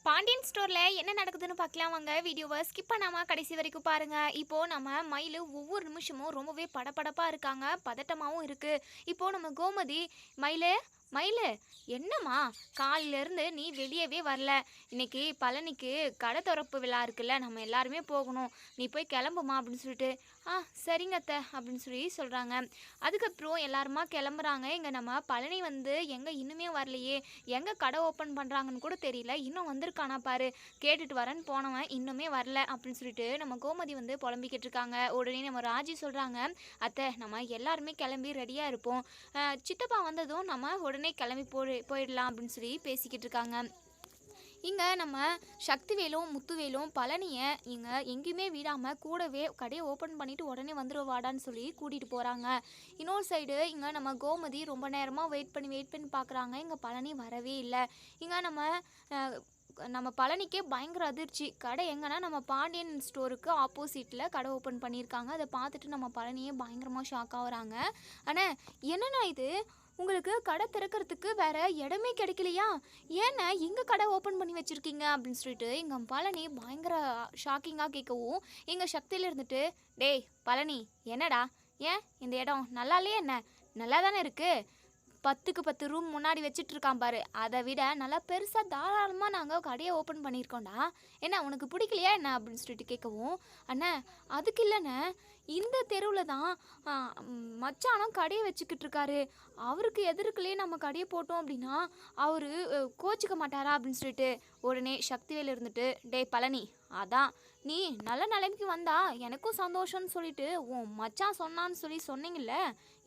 பாண்டியன் ஸ்டோரில் என்ன நடக்குதுன்னு பார்க்கலாம் வாங்க. வீடியோவை ஸ்கிப் பண்ணாமல் கடைசி வரைக்கும் பாருங்கள். இப்போது நம்ம மயில் ஒவ்வொரு நிமிஷமும் ரொம்பவே படபடப்பாக இருக்காங்க, பதட்டமாகவும் இருக்குது. இப்போது நம்ம கோமதி, மயில் மயில் என்னம்மா காலிலேருந்து நீ வெளியவே வரல? இன்னைக்கு பழனிக்கு கடை திறப்பு விழா இருக்குல்ல, நம்ம எல்லாருமே போகணும், நீ போய் கிளம்புமா அப்படின்னு சொல்லிட்டு, சரிங்க அத்தை அப்படின்னு சொல்கிறாங்க. அதுக்கப்புறம் எல்லாருமா கிளம்புறாங்க. இங்கே நம்ம பழனி எங்கே இன்னுமே வரலையே, எங்கே கடை ஓப்பன் பண்ணுறாங்கன்னு கூட தெரியல, இன்னும் வந்திருக்கானா பாரு, கேட்டுட்டு வரேன்னு போனவன் இன்னுமே வரல அப்படின்னு சொல்லிட்டு நம்ம கோமதி புலம்பிக்கிட்டு இருக்காங்க. உடனே நம்ம ராஜி சொல்கிறாங்க, அத்தை நம்ம எல்லாருமே கிளம்பி ரெடியாக இருப்போம், சித்தப்பா வந்ததும் நம்ம உடனே கிளம்பி போயிடலாம் அப்படின்னு சொல்லி பேசிக்கிட்டு இருக்காங்க. இங்கே நம்ம சக்திவேலும் முத்துவேலும் பழனியை இங்கே எங்கேயுமே விடாமல் கூடவே கடையை ஓப்பன் பண்ணிவிட்டு உடனே வந்துடுவாடான்னு சொல்லி கூட்டிகிட்டு போகிறாங்க. இன்னொரு சைடு இங்கே நம்ம கோமதி ரொம்ப நேரமாக வெயிட் பண்ணி பார்க்குறாங்க. இங்கே பழனி வரவே இல்லை. இங்கே நம்ம பழனிக்கே பயங்கர அதிர்ச்சி. கடை எங்கன்னா நம்ம பாண்டியன் ஸ்டோருக்கு ஆப்போசிட்டில் கடை ஓப்பன் பண்ணியிருக்காங்க. அதை பார்த்துட்டு நம்ம பழனியே பயங்கரமாக ஷாக் ஆகுறாங்க. ஆனால் என்னண்ணா இது, உங்களுக்கு கடை திறக்கிறதுக்கு வேறு இடமே கிடைக்கலையா, ஏன்னா இங்கே கடை ஓப்பன் பண்ணி வச்சுருக்கீங்க அப்படின்னு சொல்லிட்டு எங்கள் பழனி பயங்கர ஷாக்கிங்காக கேட்கவும், எங்கள் சக்தியில் இருந்துட்டு, டேய் பழனி என்னடா, ஏன் இந்த இடம் நல்லா இல்லையா, என்ன நல்லா தானே இருக்குது, 10க்கு 10 ரூம் முன்னாடி வச்சிட்ருக்கான் பாரு, அதை விட நல்லா பெருசாக தாராளமாக நாங்கள் கடையை ஓப்பன் பண்ணியிருக்கோண்டா, என்ன உனக்கு பிடிக்கலையா என்ன அப்படின்னு சொல்லிட்டு கேட்கவும், அண்ணே அதுக்கு இல்லைண்ணே, இந்த தெருவில் தான் மச்சானம் கடையை வச்சுக்கிட்டு இருக்காரு, அவருக்கு எதிர்க்குள்ளேயே நம்ம கடையை போட்டோம் அப்படின்னா அவர் கோச்சிக்க மாட்டாரா அப்படின்னு சொல்லிட்டு உடனே சக்திவேல் இருந்துட்டு, டேய் பழனி அதான் நீ நல்ல நிலைமைக்கு வந்தா எனக்கும் சந்தோஷம்னு சொல்லிட்டு உன் மச்சான் சொன்னான்னு சொன்னீங்கல்ல,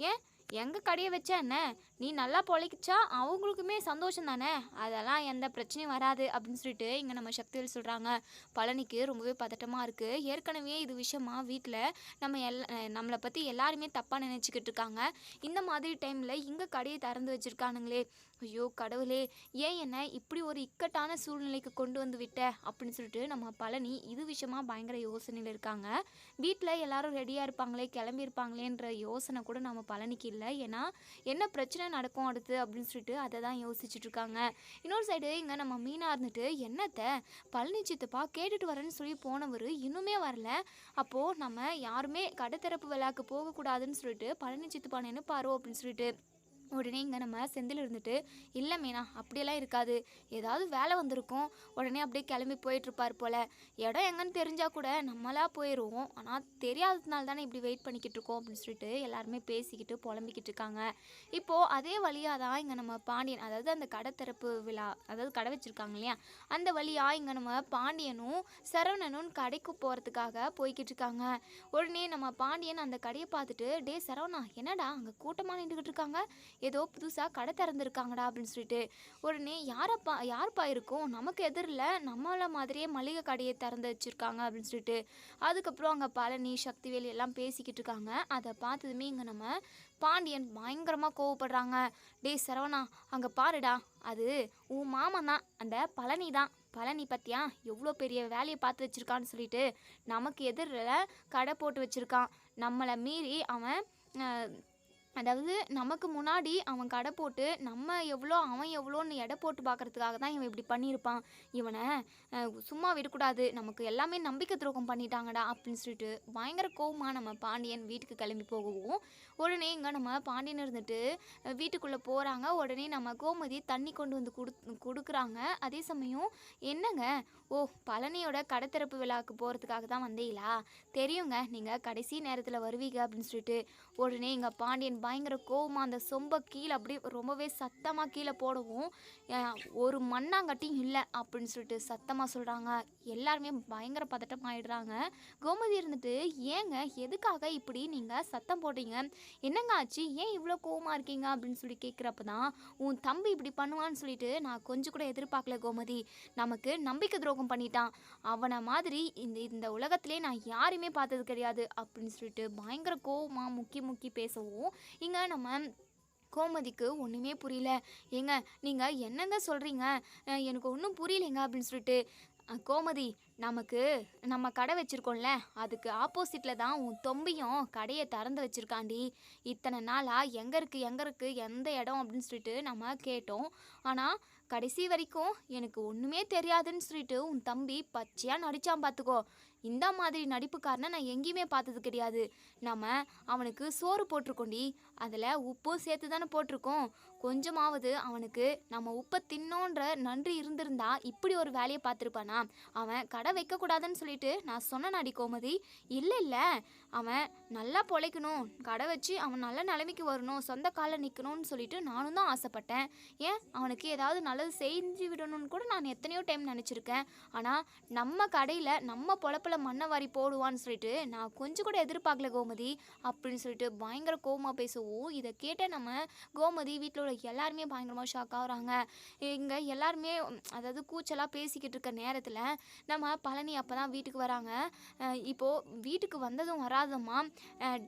ஏன் எங்கள் கடையை வச்சா என்ன, நீ நல்லா பொழைக்கிச்சா அவங்களுக்குமே சந்தோஷம் தானே, அதெல்லாம் எந்த பிரச்சனையும் வராது அப்படின்னு சொல்லிட்டு இங்கே நம்ம சக்திவேல் சொல்கிறாங்க. பழனிக்கு ரொம்பவே பதட்டமாக இருக்குது. ஏற்கனவே இது விஷயமாக வீட்டில் நம்மளை பற்றி எல்லாருமே தப்பாக நினச்சிக்கிட்டு இருக்காங்க. இந்த மாதிரி டைமில் இங்கே கடையை திறந்து வச்சுருக்கானுங்களே, ஐயோ கடவுளே, ஏன் என்ன இப்படி ஒரு இக்கட்டான சூழ்நிலைக்கு கொண்டு வந்து விட்ட அப்படின்னு சொல்லிட்டு நம்ம பழனி இது விஷயமாக பயங்கர யோசனையில் இருக்காங்க. வீட்டில் எல்லாரும் ரெடியாக இருப்பாங்களே, கிளம்பியிருப்பாங்களேன்ற யோசனை கூட நம்ம பழனிக்கு இல்லை. ஏன்னா என்ன பிரச்சனை நடக்கும் அடுத்து அப்படின்னு சொல்லிட்டு அதை தான் யோசிச்சுட்டு இருக்காங்க. இன்னொரு சைடு இங்கே நம்ம மீனா இருந்துட்டு, என்னத்தை பழனி சித்தப்பா கேட்டுட்டு வரேன்னு சொல்லி போனவர் இன்னுமே வரல, அப்போது நம்ம யாருமே கடை திறப்பு விழாக்கு போகக்கூடாதுன்னு சொல்லிட்டு பழனி சித்தப்பா நினைப்பாரோ அப்படின்னு சொல்லிட்டு உடனே இங்கே நம்ம செந்தில் இருந்துட்டு, இல்லை மீனா அப்படியெல்லாம் இருக்காது, ஏதாவது வேலை வந்திருக்கும், உடனே அப்படியே கிளம்பி போயிட்டுருப்பார் போல், இடம் எங்கன்னு தெரிஞ்சால் கூட நம்மளாக போயிடுவோம், ஆனால் தெரியாததுனால தானே இப்படி வெயிட் பண்ணிக்கிட்டு இருக்கோம் அப்படின்னு சொல்லிட்டு எல்லாருமே பேசிக்கிட்டு புலம்பிக்கிட்டு இருக்காங்க. இப்போது அதே வழியாக தான் இங்கே நம்ம பாண்டியன், அதாவது அந்த கடை திறப்பு விழா, அதாவது கடை வச்சுருக்காங்க இல்லையா, அந்த வழியாக இங்கே நம்ம பாண்டியனும் சரவணனும் கடைக்கு போகிறதுக்காக போய்கிட்டு இருக்காங்க. உடனே நம்ம பாண்டியன் அந்த கடையை பார்த்துட்டு, டே சரவணா என்னடா அங்கே கூட்டமாக நின்றுக்கிட்டு இருக்காங்க, ஏதோ புதுசாக கடை திறந்துருக்காங்கடா அப்படின்னு சொல்லிட்டு உடனே யார்ப்பா இருக்கும், நமக்கு எதிரில் நம்மள மாதிரியே மளிகை கடையை திறந்து வச்சுருக்காங்க அப்படின்னு சொல்லிட்டு அதுக்கப்புறம் அங்கே பழனி சக்திவேல் எல்லாம் பேசிக்கிட்டு இருக்காங்க. அதை பார்த்ததுமே இங்கே நம்ம பாண்டியன் பயங்கரமாக கோவப்படுறாங்க. டே சரவணா அங்கே பாருடா, அது உன் மாமன் தான், அந்த பழனி தான், பழனி பற்றியா எவ்வளோ பெரிய வேலையை பார்த்து வச்சுருக்கான்னு சொல்லிட்டு நமக்கு எதிரில் கடை போட்டு வச்சுருக்கான், நம்மளை மீறி அவன் அதாவது நமக்கு முன்னாடி அவன் கடை போட்டு நம்ம எவ்வளோ அவன் எவ்வளோன்னு எடை போட்டு பார்க்குறதுக்காக தான் இவன் இப்படி பண்ணியிருப்பான், இவனை சும்மா விடக்கூடாது, நமக்கு எல்லாமே நம்பிக்கை துரோகம் பண்ணிட்டாங்கடா அப்படின்னு சொல்லிட்டு பயங்கர கோவமாக நம்ம பாண்டியன் வீட்டுக்கு கிளம்பி போகவும், உடனே இங்கே நம்ம பாண்டியன் இருந்துட்டு வீட்டுக்குள்ளே போகிறாங்க. உடனே நம்ம கோமதி தண்ணி கொண்டு வந்து கொடுக்குறாங்க. அதே சமயம் என்னங்க, ஓ பழனியோட கடை திறப்பு விழாவுக்கு போகிறதுக்காக தான் வந்தீங்களா, தெரியுங்க நீங்கள் கடைசி நேரத்தில் வருவீங்க அப்படின்னு சொல்லிட்டு உடனே இங்கே பாண்டியன் பயங்கர கோவமாக அந்த சொம்பை கீழே அப்படியே ரொம்பவே சத்தமாக கீழே போடவும், ஒரு மண்ணாங்கட்டியும் இல்லை அப்படின்னு சொல்லிட்டு சத்தமாக சொல்கிறாங்க. எல்லாருமே பயங்கர பதட்டம் ஆகிடுறாங்க. கோமதி இருந்துட்டு, ஏங்க எதுக்காக இப்படி நீங்கள் சத்தம் போட்டீங்க, என்னங்க ஆச்சு, ஏன் இவ்வளோ கோவமாக இருக்கீங்க அப்படின்னு சொல்லி கேட்குறப்ப தான், உன் தம்பி இப்படி பண்ணுவான்னு சொல்லிட்டு நான் கொஞ்சம் கூட எதிர்பார்க்கல கோமதி, நமக்கு நம்பிக்கை துரோகம் பண்ணிட்டான், அவனை மாதிரி இந்த உலகத்திலே நான் யாருமே பார்த்தது கிடையாது அப்படின்னு சொல்லிட்டு பயங்கர கோவமாக முக்கி பேசவும், இங்கே நம்ம கோமதிக்கு ஒன்றுமே புரியல. ஏங்க நீங்கள் என்னங்க சொல்கிறீங்க, எனக்கு ஒன்றும் புரியலைங்க அப்படின்னு சொல்லிட்டு கோமதி, நம்ம கடை வச்சுருக்கோம்ல, அதுக்கு ஆப்போசிட்டில் தான் உன் தொம்பியும் கடையை திறந்து வச்சுருக்காண்டி, இத்தனை நாளாக எங்கே இருக்குது எந்த இடம் அப்படின்னு சொல்லிட்டு நம்ம கேட்டோம், ஆனால் கடைசி வரைக்கும் எனக்கு ஒன்றுமே தெரியாதுன்னு சொல்லிட்டு உன் தம்பி பச்சையாக நடிச்சான் பார்த்துக்கோ. இந்த மாதிரி நடிப்புக்காரனை நான் எங்கேயுமே பார்த்தது கிடையாது. நம்ம அவனுக்கு சோறு போட்டிருக்கோண்டி, அதில் உப்பும் சேர்த்து தானே போட்டிருக்கோம். கொஞ்சமாவது அவனுக்கு நம்ம உப்பை தின்னோன்ற நன்றி இருந்திருந்தா இப்படி ஒரு வேலையை பார்த்துருப்பானா? அவன் கடை வைக்கக்கூடாதுன்னு சொல்லிட்டு நான் சொன்னேனாடி கோமதி. இல்லை இல்லை, அவன் நல்லா பொழைக்கணும், கடை வச்சு அவன் நல்ல நிலைமைக்கு வரணும், சொந்த காலில் நிற்கணும்னு சொல்லிட்டு நானும் தான் ஆசைப்பட்டேன். ஏன் அவனுக்கு ஏதாவது நல்லது செஞ்சு விடணும்னு கூட நான் எத்தனையோ டைம் நினச்சிருக்கேன். ஆனால் நம்ம கடையில் நம்ம பொழப்பில் மண்ணை வாரி போடுவான்னு சொல்லிட்டு நான் கொஞ்சம் கூட எதிர்பார்க்கல கோமதி அப்படின்னு சொல்லிட்டு பயங்கர கோவமாக பேசவும், இதை கேட்ட நம்ம கோமதி வீட்டில் உள்ள எல்லாருமே பயங்கரமாக ஷாக் ஆகுறாங்க. இங்கே எல்லாருமே அதாவது கூச்சலாக பேசிக்கிட்டு இருக்க நேரத்தில் நம்ம பழனி அப்போ தான் வீட்டுக்கு வராங்க. இப்போது வீட்டுக்கு வந்ததும் வராதம்மா,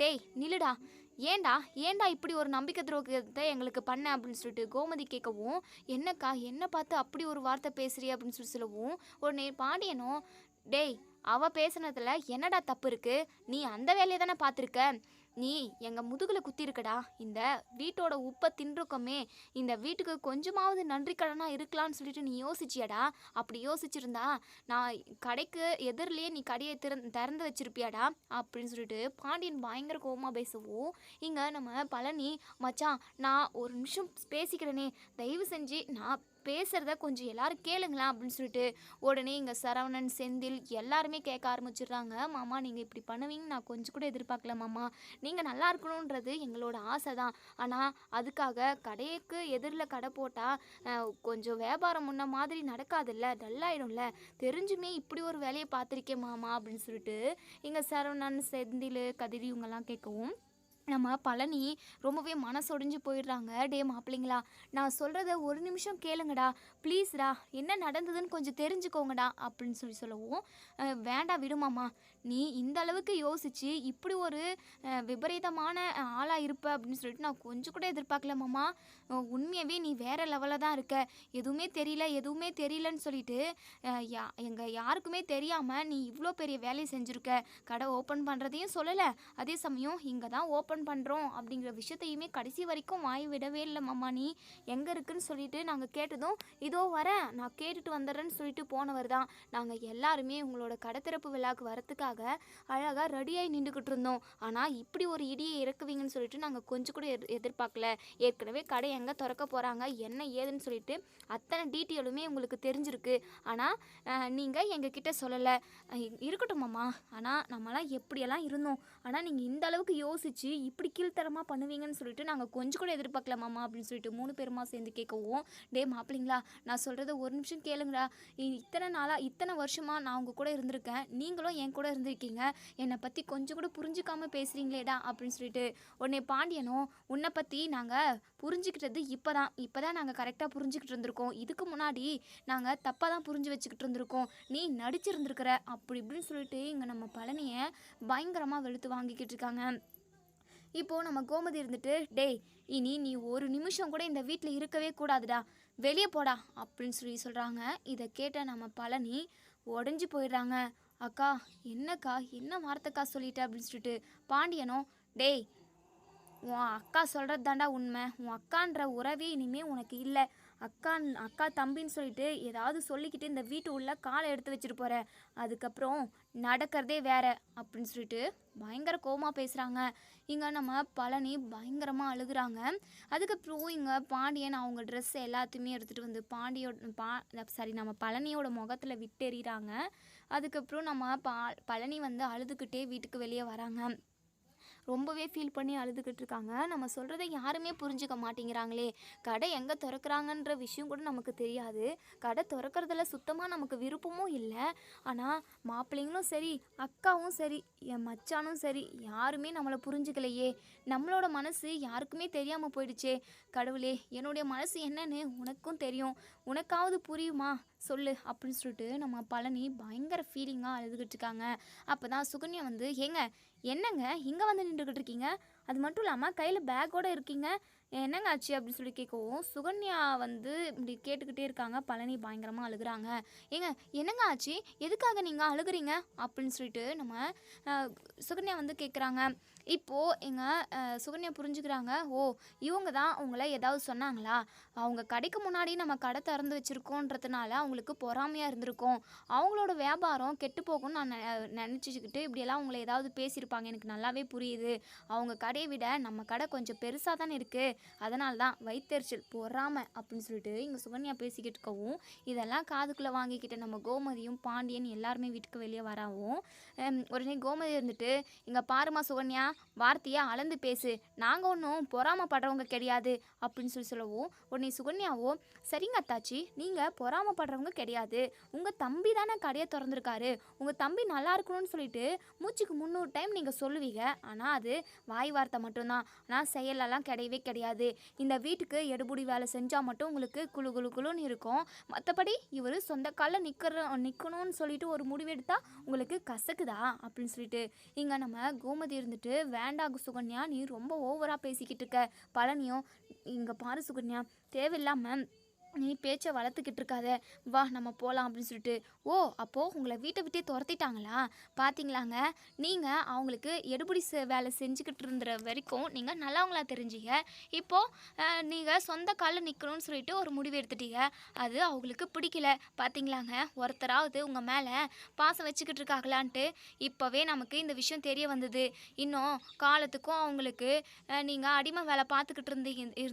டேய் நில்லுடா, ஏண்டா ஏண்டா இப்படி ஒரு நம்பிக்கை துரோகத்தை எங்களுக்கு பண்ண அப்படின்னு சொல்லிட்டு கோமதி கேட்கவும், என்னக்கா என்ன பார்த்து அப்படி ஒரு வார்த்தை பேசுறிய அப்படின்னு சொல்லவும், உடனே பாண்டியனும், டேய் அவ பேசுனதுல என்னடா தப்பு இருக்கு? நீ அந்த வேலையை தானே பார்த்துருக்க. நீ எங்கள் முதுகில் குத்திருக்கடா. இந்த வீட்டோட உப்பை தின்றுக்கோமே, இந்த வீட்டுக்கு கொஞ்சமாவது நன்றி கடனாக இருக்கலான்னு சொல்லிட்டு நீ யோசிச்சியாடா? அப்படி யோசிச்சிருந்தா நான் கடைக்கு எதிரிலேயே நீ கடையை திறந்து வச்சிருப்பியாடா அப்படின்னு சொல்லிட்டு பாண்டியன் பயங்கர கோவமாக பேசவும், இங்கே நம்ம பழனி, மச்சான் நான் ஒரு நிமிஷம் பேசிக்கிறேனே, தயவு செஞ்சு நான் பேசுகிறத கொஞ்சம் எல்லாரும் கேளுங்களா அப்படின்னு சொல்லிட்டு உடனே இங்கே சரவணன், செந்தில் எல்லாருமே கேட்க ஆரம்பிச்சிடுறாங்க. மாமா நீங்கள் இப்படி பண்ணுவீங்கன்னு நான் கொஞ்சம் கூட எதிர்பார்க்கல மாமா, நீங்கள் நல்லா இருக்கணுன்றது எங்களோட ஆசை தான். ஆனால் அதுக்காக கடைக்கு எதிரில் கடை போட்டால் கொஞ்சம் வியாபாரம் முன்ன மாதிரி நடக்காதுல்ல, டல்லாயிடும்ல, தெரிஞ்சுமே இப்படி ஒரு வேலையை பார்த்துருக்கேன் மாமா அப்படின்னு சொல்லிட்டு இங்கே சரவணன், செந்தில், கதிரி இவங்கெல்லாம் கேட்கவும் நம்ம பழனி ரொம்பவே மனசொடிஞ்சு போயிடுறாங்க. டே மாப்பிள்ளைங்களா, நான் சொல்கிறத ஒரு நிமிஷம் கேளுங்கடா ப்ளீஸ்டா, என்ன நடந்ததுன்னு கொஞ்சம் தெரிஞ்சுக்கோங்கடா அப்படின்னு சொல்லவும், வேண்டாம் விடுமாம்மா, நீ இந்த அளவுக்கு யோசித்து இப்படி ஒரு விபரீதமான ஆளாக இருப்ப அப்படின்னு சொல்லிட்டு நான் கொஞ்சம் கூட எதிர்பார்க்கல மாமா. உண்மையாகவே நீ வேறு லெவலில் தான் இருக்க. எதுவுமே தெரியலன்னு சொல்லிட்டு எங்கள் யாருக்குமே தெரியாமல் நீ இவ்வளோ பெரிய வேலையை செஞ்சுருக்க. கடை ஓப்பன் பண்ணுறதையும் சொல்லலை, அதே சமயம் இங்கே தான் ஓப்பன் பண்ணுறோம் அப்படிங்கிற விஷயத்தையுமே கடைசி வரைக்கும் வாய் விடவே இல்லை மாமா. நீ எங்கே இருக்குன்னு சொல்லிட்டு நாங்கள் கேட்டதும் இதோ வரேன், நான் கேட்டுட்டு வந்துடுறேன்னு சொல்லிட்டு போனவர் தான். நாங்கள் எல்லாருமே உங்களோட கடை திறப்பு விழாவுக்கு வரத்துக்காக அழகாக ரெடியாகி நின்றுக்கிட்டு இருந்தோம். ஆனால் இப்படி ஒரு இடியை இறக்குவீங்கன்னு சொல்லிட்டு நாங்கள் கொஞ்சம் கூட எதிர்பார்க்கல. ஏற்கனவே கடை எங்கே திறக்க போகிறாங்க என்ன ஏதுன்னு சொல்லிட்டு அத்தனை டீட்டெயிலுமே உங்களுக்கு தெரிஞ்சிருக்கு. ஆனால் நீங்கள் எங்ககிட்ட சொல்லலை. இருக்கட்டும் மாமா, ஆனால் நம்மளாம் எப்படியெல்லாம் இருந்தோம், ஆனால் நீங்கள் இந்த அளவுக்கு யோசித்து இப்படி கீழ்த்தரமாக பண்ணுவீங்கன்னு சொல்லிட்டு நாங்கள் கொஞ்சம் கூட எதிர்பார்க்கல மாமா அப்படின்னு சொல்லிட்டு 3 பேருமா சேர்ந்து கேட்கவும், டே மாப்பிள்ளைங்களா நான் சொல்கிறத ஒரு நிமிஷம் கேளுங்கடா. இத்தனை நாளாக இத்தனை வருஷமாக நான் உங்கள் கூட இருந்திருக்கேன், நீங்களும் என் கூட இருந்திருக்கீங்க, என்னை பற்றி கொஞ்சம் கூட புரிஞ்சுக்காமல் பேசுகிறீங்களேடா அப்படின்னு சொல்லிட்டு உடனே பாண்டியனும், உன்னை பற்றி நாங்கள் புரிஞ்சுக்கிட்டது இப்போ தான் நாங்கள் கரெக்டாக புரிஞ்சுக்கிட்டு இருந்திருக்கோம். இதுக்கு முன்னாடி நாங்கள் தப்பாக தான் புரிஞ்சு வச்சுக்கிட்டு இருந்திருக்கோம், நீ நடிச்சிருந்துருக்கிற அப்படி இப்படின்னு சொல்லிட்டு இங்கே நம்ம பழனியை பயங்கரமாக வெளுத்து வாங்கிக்கிட்டு இருக்காங்க. இப்போது நம்ம கோமதி இருந்துட்டு, டேய் இனி நீ ஒரு நிமிஷம் கூட இந்த வீட்டில் இருக்கவே கூடாதுடா, வெளியே போடா அப்படின்னு சொல்கிறாங்க. இதை கேட்ட நம்ம பழனி உடஞ்சி போயிடுறாங்க. அக்கா என்னக்கா என்ன வார்த்தைக்கா சொல்லிட்ட அப்படின்னு சொல்லிட்டு பாண்டியனும், டேய் உன் அக்கா சொல்கிறது தாண்டா உண்மை, உன் அக்கான்ற உறவே இனிமேல் உனக்கு இல்லை. அக்கா தம்பின்னு சொல்லிட்டு ஏதாவது சொல்லிக்கிட்டு இந்த வீட்டு உள்ள காலை எடுத்து வச்சுட்டு போகிற, அதுக்கப்புறம் நடக்கிறதே வேற அப்படின்னு சொல்லிட்டு பயங்கர கோவமாக பேசுகிறாங்க. இங்கே நம்ம பழனி பயங்கரமாக அழுகுறாங்க. அதுக்கப்புறம் இங்கே பாண்டியன் அவங்க ட்ரெஸ் எல்லாத்தையுமே எடுத்துகிட்டு வந்து நம்ம பழனியோட முகத்தில் விட்டெறிகிறாங்க. அதுக்கப்புறம் நம்ம பழனி வந்து அழுதுகிட்டே வீட்டுக்கு வெளியே வராங்க. ரொம்பவே ஃபீல் பண்ணி அழுதுகிட்டு இருக்காங்க. நம்ம சொல்கிறத யாருமே புரிஞ்சுக்க மாட்டேங்கிறாங்களே, கடை எங்கே திறக்கிறாங்கன்ற விஷயம் கூட நமக்கு தெரியாது, கடை திறக்கிறதுல சுத்தமாக நமக்கு விருப்பமும் இல்லை. ஆனால் மாப்பிள்ளைங்களும் சரி, அக்காவும் சரி, என் மச்சானும் சரி, யாருமே நம்மளை புரிஞ்சுக்கலையே, நம்மளோட மனசு யாருக்குமே தெரியாமல் போயிடுச்சே. கடவுளே, என்னுடைய மனசு என்னன்னு உனக்கும் தெரியும், உனக்காவது புரியுமா சொல்லு அப்படின்னு சொல்லிட்டு நம்ம பழனி பயங்கர ஃபீலிங்காக அழுதுகிட்டு இருக்காங்க. அப்போ தான் சுகன்யா வந்து, என்னங்க இங்கே வந்து நின்றுக்கிட்டு இருக்கீங்க, அது மட்டும் இல்லாமல் கையில் பேக்கோடு இருக்கீங்க, என்னங்க ஆச்சு அப்படின்னு சொல்லி கேட்கவும், சுகன்யா வந்து இப்படி கேட்டுக்கிட்டே இருக்காங்க. பழனி பயங்கரமாக அழுகுறாங்க. என்னங்க ஆச்சு, எதுக்காக நீங்கள் அழுகுறீங்க அப்படின்னு சொல்லிட்டு நம்ம சுகன்யா வந்து கேட்குறாங்க. இப்போது சுகன்யா புரிஞ்சுக்கிறாங்க. ஓ, இவங்க தான் அவங்கள ஏதாவது சொன்னாங்களா? அவங்க கடைக்கு முன்னாடி நம்ம கடை திறந்து வச்சுருக்கோன்றதுனால அவங்களுக்கு பொறாமையாக இருந்திருக்கும். அவங்களோட வியாபாரம் கெட்டு போகும்னு நான் நினச்சிக்கிட்டு இப்படியெல்லாம் அவங்கள ஏதாவது பேசியிருப்பாங்க. எனக்கு நல்லாவே புரியுது. அவங்க கடையை விட நம்ம கடை கொஞ்சம் பெருசாக தானே இருக்குது, அதனால தான் வயித்தெரிச்சல் பொறாமை அப்படின்னு சொல்லிட்டு இங்கே சுகன்யா பேசிக்கிட்டு இருக்கவும், இதெல்லாம் காதுக்குள்ளே வாங்கிக்கிட்ட நம்ம கோமதியும் பாண்டியன் எல்லாருமே வீட்டுக்கு வெளியே வரவும், உடனே கோமதி இருந்துட்டு, இங்கே பாருமா சுகன்யா, வார்த்தையை அளந்து பேசு, நாங்கள் ஒன்றும் பொறாமப்படுறவங்க கிடையாது அப்படின்னு சொல்லவும், உடனே சுகன்யாவோ, சரிங்க அத்தாச்சி, நீங்கள் பொறாமப்படுறவங்க கிடையாது, உங்கள் தம்பி தானே கடையை திறந்துருக்காரு, உங்கள் தம்பி நல்லா இருக்கணும்னு சொல்லிட்டு மூச்சுக்கு 300 டைம் நீங்கள் சொல்லுவீங்க, ஆனால் அது வாய் வார்த்தை மட்டும்தான், ஆனால் செயலெல்லாம் கிடையவே கிடையாது. இந்த வீட்டுக்கு எடுபுடி வேலை செஞ்சால் மட்டும் உங்களுக்கு குழு குழு குழுன்னு இருக்கும், மற்றபடி இவர் சொந்த காலில் நிற்கணும்னு சொல்லிட்டு ஒரு முடிவெடுத்தா உங்களுக்கு கசக்குதா அப்படின்னு சொல்லிட்டு இங்கே நம்ம கோமதி இருந்துட்டு, வேண்டாம் சுகன்யா, நீ ரொம்ப ஓவராக பேசிக்கிட்டு இருக்க. பழனியும், இங்கே பாரு சுகன்யா, தேவையில்லாமல் நீ பேச்சை வளர்த்துக்கிட்டு இருக்காத, வா நம்ம போகலாம் அப்படின்னு சொல்லிட்டு. ஓ, அப்போது உங்களை வீட்டை விட்டே துரத்திட்டாங்களா? பார்த்தீங்களாங்க, நீங்கள் அவங்களுக்கு எடுபடி வேலை செஞ்சுக்கிட்டு இருந்த வரைக்கும் நீங்கள் நல்லவங்களா தெரிஞ்சிங்க. இப்போது நீங்கள் சொந்த காலில் நிற்கணும்னு சொல்லிட்டு ஒரு முடிவு எடுத்துட்டீங்க. அது அவங்களுக்கு பிடிக்கல. பார்த்தீங்களாங்க, ஒருத்தராவது உங்கள் மேலே பாசம் வச்சுக்கிட்டு இருக்காங்களான்ட்டு இப்போவே நமக்கு இந்த விஷயம் தெரிய வந்தது. இன்னும் காலத்துக்கும் அவங்களுக்கு நீங்கள் அடிமை வேலை பார்த்துக்கிட்டு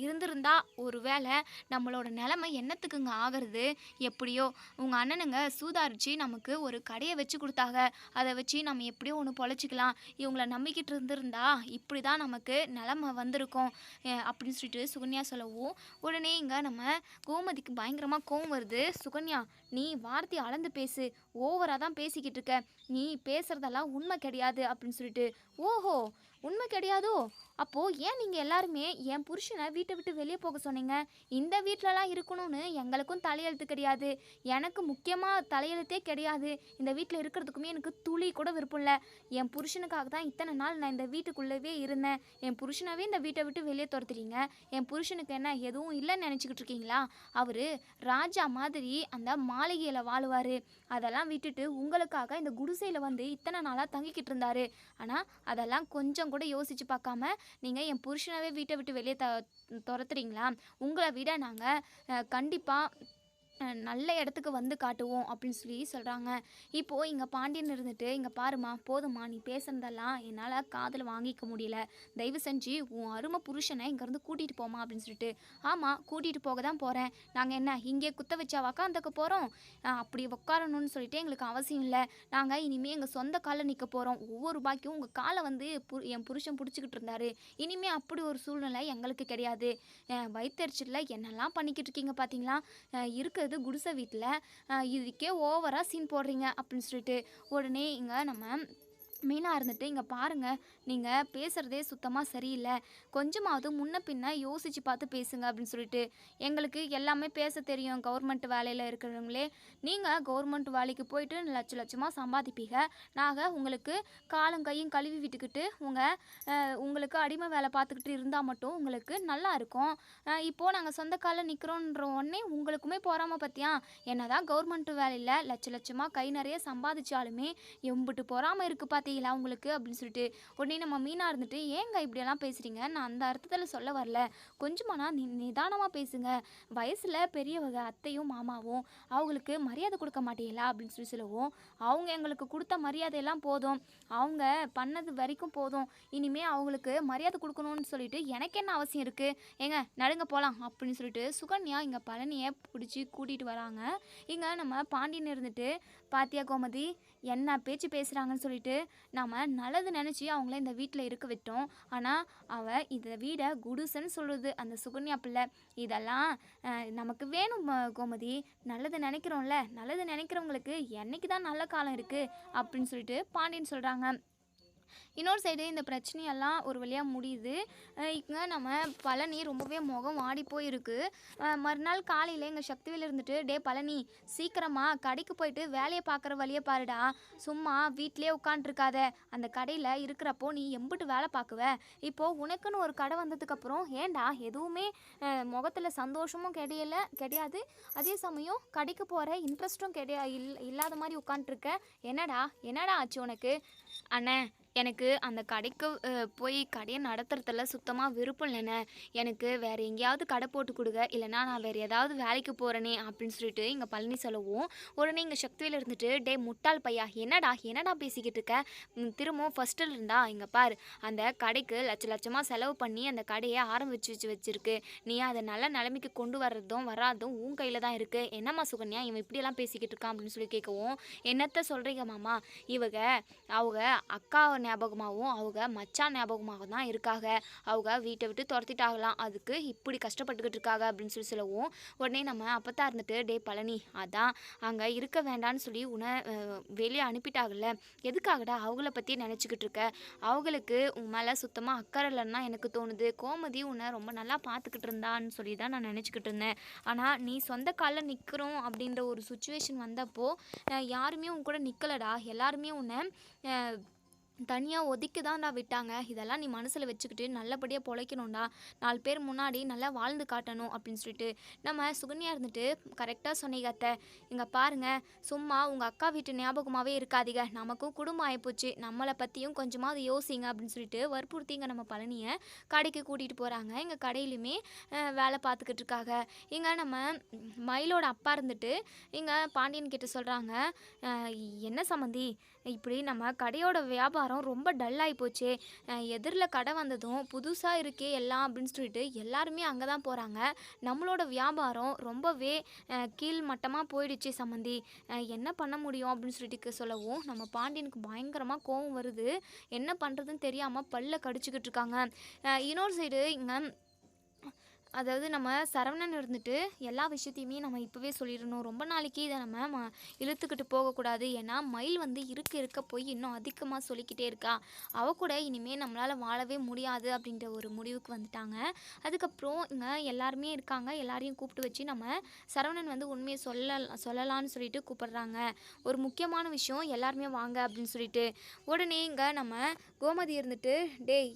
இருந்திருந்தா ஒரு வேலை நம்மளோட நிலைமை என்னத்துக்குங்க ஆகிறது? எப்படியோ உங்கள் அண்ணனுங்க சூதாரிச்சு நமக்கு ஒரு கடையை வச்சு கொடுத்தாங்க, அதை வச்சு நம்ம எப்படியோ ஒன்று பொழைச்சிக்கலாம், இவங்கள நம்பிக்கிட்டு இருந்திருந்தா இப்படி தான் நமக்கு நிலைமை வந்திருக்கும் அப்படின்னு சொல்லிட்டு சுகன்யா சொல்லவும், உடனே இங்கே நம்ம கோமதிக்கு பயங்கரமாக கோவம் வருது. சுகன்யா, நீ வார்த்தையை அளந்து பேசு, ஓவராக தான் பேசிக்கிட்டு இருக்க, நீ பேசுகிறதெல்லாம் உண்மை கிடையாது அப்படின்னு சொல்லிட்டு. ஓஹோ, உண்மை கிடையாதோ? அப்போது ஏன் நீங்கள் எல்லாருமே என் புருஷனை வீட்டை விட்டு வெளியே போக சொன்னீங்க? இந்த வீட்டிலலாம் இருக்கணும்னு எங்களுக்கும் தலையெழுத்து கிடையாது, எனக்கு முக்கியமாக தலையெழுத்தே கிடையாது, இந்த வீட்டில் இருக்கிறதுக்குமே எனக்கு துளி கூட விருப்பம் இல்லை. என் புருஷனுக்காக தான் இத்தனை நாள் நான் இந்த வீட்டுக்குள்ளவே இருந்தேன், என் புருஷனாவே இந்த வீட்டை விட்டு வெளியே துரத்துறீங்க. என் புருஷனுக்கு என்ன எதுவும் இல்லைன்னு நினச்சிக்கிட்டு இருக்கீங்களா? அவர் ராஜா மாதிரி அந்த மாளிகையில் வாழுவார், அதெல்லாம் விட்டுட்டு உங்களுக்காக இந்த குடிசையில் வந்து இத்தனை நாளாக தங்கிக்கிட்டு இருந்தார். ஆனால் அதெல்லாம் கொஞ்சம் கூட யோசித்து பார்க்காம நீங்கள் என் புருஷனாவே வீட்டை விட்டு வெளியே துரத்துறீங்களா? உங்களை விட நாங்கள் கண்டிப்பாக நல்ல இடத்துக்கு வந்து காட்டுவோம் அப்படின்னு சொல்லி சொல்கிறாங்க. இப்போது இங்கே பாண்டியன் இருந்துட்டு, இங்கே பாருமா, போதுமா, நீ பேசுனதெல்லாம் என்னால் காதில் வாங்கிக்க முடியல, தயவு செஞ்சு உன் அருமை புருஷனை இங்கேருந்து கூட்டிகிட்டு போமா அப்படின்னு சொல்லிட்டு. ஆமாம், கூட்டிகிட்டு போக தான் போகிறேன், நாங்கள் என்ன இங்கே குத்த வச்சா உக்காந்துக்க போகிறோம்? அப்படி உட்காரணும்னு சொல்லிட்டு எங்களுக்கு அவசியம் இல்லை, நாங்கள் இனிமேல் எங்கள் சொந்த காலில் நிற்க போகிறோம், ஒவ்வொரு ரூபாய்க்கும் உங்கள் காலை வந்து என் புருஷன் பிடிச்சிக்கிட்டு இருந்தாரு, இனிமேல் அப்படி ஒரு சூழ்நிலை எங்களுக்கு கிடையாது. வயிற்றுச்சலில் என்னெல்லாம் பண்ணிக்கிட்டு இருக்கீங்க பார்த்தீங்களா? இருக்கிறது குடிசை வீட்டில், இதுக்கே ஓவராக சீன் போடுறீங்க அப்படின்னு சொல்லிட்டு. உடனே இங்கே நம்ம மீனா இருந்துட்டு, இங்கே பாருங்கள், நீங்கள் பேசுகிறதே சுத்தமாக சரியில்லை, கொஞ்சமாவது முன்ன பின்ன யோசித்து பார்த்து பேசுங்க அப்படின்னு சொல்லிட்டு. எங்களுக்கு எல்லாமே பேச தெரியும், கவர்மெண்ட் வேலையில் இருக்கிறவங்களே, நீங்கள் கவர்மெண்ட் வேலைக்கு போயிட்டு லட்சமாக சம்பாதிப்பீங்க, நாங்கள் உங்களுக்கு காலும் கையும் கழுவி விட்டுக்கிட்டு உங்களுக்கு அடிமை வேலை பார்த்துக்கிட்டு இருந்தால் மட்டும் உங்களுக்கு நல்லா இருக்கும். இப்போது நாங்கள் சொந்த காலில் நிற்கிறோன்ற உடனே உங்களுக்குமே போகாமல் பார்த்தியா, என்ன தான் கவர்மெண்ட் வேலையில் லட்சமாக கை நிறைய சம்பாதிச்சாலுமே எம்பிட்டு போகாமல் இருக்குது பார்த்தீங்களா உங்களுக்கு அப்படின்னு சொல்லிட்டு. உடனே நம்ம மீனா இருந்துட்டு, ஏங்க இப்படியெல்லாம் பேசுகிறீங்க, நான் அந்த அர்த்தத்தில் சொல்ல வரல, கொஞ்சமானா நிதானமாக பேசுங்க, வயசில் பெரியவங்க அத்தையும் மாமாவும், அவங்களுக்கு மரியாதை கொடுக்க மாட்டீங்களா அப்படின்னு சொல்லவும், அவங்க எங்களுக்கு கொடுத்த மரியாதையெல்லாம் போதும், அவங்க பண்ணது வரைக்கும் போதும், இனிமேல் அவங்களுக்கு மரியாதை கொடுக்கணும்னு சொல்லிட்டு எனக்கு என்ன அவசியம் இருக்குது, ஏங்க நடுங்க போகலாம் அப்படின்னு சொல்லிட்டு சுகன்யா இங்கே பழனியை பிடிச்சி கூட்டிகிட்டு வராங்க. இங்கே நம்ம பாண்டியன் இருந்துட்டு, பாத்தியா கோமதி, என்ன பேச்சு பேசுகிறாங்கன்னு சொல்லிட்டு நாம் நல்லது நினச்சி அவங்கள இந்த வீட்டில் இருக்க விட்டோம், ஆனால் அவள் இதை வீட குடிசைன்னு சொல்கிறது அந்த சுகன்யா பிள்ளை, இதெல்லாம் நமக்கு வேணும் கோமதி, நல்லது நினைக்கிறோம்ல, நல்லது நினைக்கிறவங்களுக்கு என்னைக்கு தான் நல்ல காலம் இருக்குது அப்படின்னு சொல்லிட்டு பாண்டியன் சொல்கிறாங்க. இன்னொரு சைடு இந்த பிரச்சனையெல்லாம் ஒரு வழியாக முடியுது. இங்கே நம்ம பழனி ரொம்பவே முகம் வாடி போயிருக்கு. மறுநாள் காலையில் எங்கள் சக்திவேல் இருந்துட்டு, டே பழனி, சீக்கிரமாக கடைக்கு போயிட்டு வேலையை பார்க்குற வழியை பாருடா, சும்மா வீட்டிலே உட்காண்ட்ருக்காத, அந்த கடையில் இருக்கிறப்போ நீ எம்பிட்டு வேலை பார்க்குவ, இப்போது உனக்குன்னு ஒரு கடை வந்ததுக்கப்புறம் ஏண்டா எதுவுமே முகத்தில் சந்தோஷமும் கிடையாது, அதே சமயம் கடைக்கு போகிற இன்ட்ரெஸ்ட்டும் இல்லாத மாதிரி உட்காண்ட்ருக்க, என்னடா ஆச்சு உனக்கு? அண்ணே, எனக்கு அந்த கடைக்கு போய் கடைய நடத்துறதுல சுத்தமா விருப்பம் இல்லண்ணே. எனக்கு வேற எங்கேயாவது கடை போட்டு குடுங்க. இல்லன்னா நான் வேற ஏதாவது வேலைக்கு போறேனே அப்படின்னு சொல்லிட்டு இங்க பழனி சொல்லவும், உடனே இங்க சக்திவேல் இருந்துட்டு, "டேய் முட்டாள் பையா! என்னடா என்னடா பேசிக்கிட்டு இருக்க? திரும்பவும் ஃபர்ஸ்ட்டுல இருந்தா? இங்க பாரு. அந்த கடைக்கு லட்ச லட்சமா செலவு பண்ணி அந்த கடைய ஆரம்பிச்சு வச்சிருக்கு. நீ அத நல்ல நிலைமைக்கு கொண்டு வர்றதும், வராதும் உன் கையில தான் இருக்கு. என்னம்மா சுகன்யா இவன் இப்படியெல்லாம் பேசிக்கிட்டு இருக்கான்?" அப்படின்னு சொல்லி கேட்கவும், "என்னத்த சொல்றீங்க மாமா? இவங்க அவங்க அக்கா ஞாபகமாகவும் அவங்க மச்சான் ஞாபகமாக தான் இருக்காங்க. அவங்க வீட்டை விட்டு துரத்திட்டாகலாம். அதுக்கு இப்படி கஷ்டப்பட்டுக்கிட்டு இருக்காங்க அப்படின்னு சொல்லவும், உடனே நம்ம அப்பத்தா இருந்துட்டு, "டே பழனி, அதான் அங்கே இருக்க வேண்டான்னு சொல்லி உன்னை வெளியே அனுப்பிட்டாகல. எதுக்காகடா அவங்கள பற்றி நினச்சிக்கிட்டு இருக்க? அவங்களுக்கு உன் மேலே சுத்தமாக அக்கறை இல்லைன்னா எனக்கு தோணுது. கோமதி உன்னை ரொம்ப நல்லா பார்த்துக்கிட்டு இருந்தான்னு சொல்லி தான் நான் நினச்சிக்கிட்டு இருந்தேன். ஆனால் நீ சொந்த காலில் நிற்கிறோம் அப்படின்ற ஒரு சுச்சுவேஷன் வந்தப்போ யாருமே உன் கூட நிற்கலடா. எல்லாருமே உன்னை தனியா ஒதுக்கி தான்டா விட்டாங்க. இதெல்லாம் நீ மனசுல வச்சுக்கிட்டு நல்லபடியா பொழைக்கணும்டா. 4 பேர் முன்னாடி நல்லா வாழ்ந்து காட்டணும்." அப்படின்னு சொல்லிட்டு நம்ம சுகன்யா இருந்துட்டு, "கரெக்டா சொன்னீங்க அத்தை. இங்க பாருங்க, சும்மா உங்க அக்கா வீட்டு ஞாபகமாவே இருக்காதீங்க. நமக்கும் குடும்பம் ஆயிப்போச்சு. நம்மளை பத்தியும் கொஞ்சமாவது யோசிங்க." அப்படின்னு சொல்லிட்டு வற்புறுத்திங்க நம்ம பழனிய கடைக்கு கூட்டிட்டு போறாங்க. இங்க கடையிலுமே வேலை பார்த்துக்கிட்டு இருக்காங்க. இங்க நம்ம மயிலோட அப்பா இருந்துட்டு இங்க பாண்டியன் கிட்ட சொல்றாங்க, "அ என்ன சம்மந்தி, இப்படி நம்ம கடையோட வியாபாரம் ரொம்ப டல்லாகி போச்சே. எதிரில் கடை வந்ததும் புதுசாக இருக்கே எல்லாம் அப்படின்னு சொல்லிட்டு எல்லாருமே அங்கே தான் போகிறாங்க. நம்மளோட வியாபாரம் ரொம்பவே கீழ் மட்டமாக போயிடுச்சு சம்மந்தி. என்ன பண்ண முடியும்?" அப்படின்னு சொல்லிட்டு சொல்லவும், நம்ம பாண்டியனுக்கு பயங்கரமாக கோவம் வருது. என்ன பண்ணுறதுன்னு தெரியாமல் பல்ல கடிச்சிக்கிட்டு இருக்காங்க. இன்னொரு சைடு இங்கே அதாவது நம்ம சரவணன் இருந்துட்டு எல்லா விஷயத்தையுமே நம்ம இப்போவே சொல்லிடணும். ரொம்ப நாளைக்கு இதை நம்ம இழுத்துக்கிட்டு போகக்கூடாது. ஏன்னா மயில் வந்து இருக்க போய் இன்னும் அதிகமாக சொல்லிக்கிட்டே இருக்கா. அவள் கூட இனிமேல் நம்மளால் வாழவே முடியாது அப்படின்ற ஒரு முடிவுக்கு வந்துட்டாங்க. அதுக்கப்புறம் இங்கே எல்லாருமே இருக்காங்க. எல்லாரையும் கூப்பிட்டு வச்சு நம்ம சரவணன் வந்து உண்மையை சொல்லலான்னு சொல்லிட்டு கூப்பிடுறாங்க. ஒரு முக்கியமான விஷயம், எல்லாருமே வாங்க அப்படின்னு சொல்லிட்டு. உடனே இங்கே நம்ம கோமதி இருந்துட்டு, "டேய்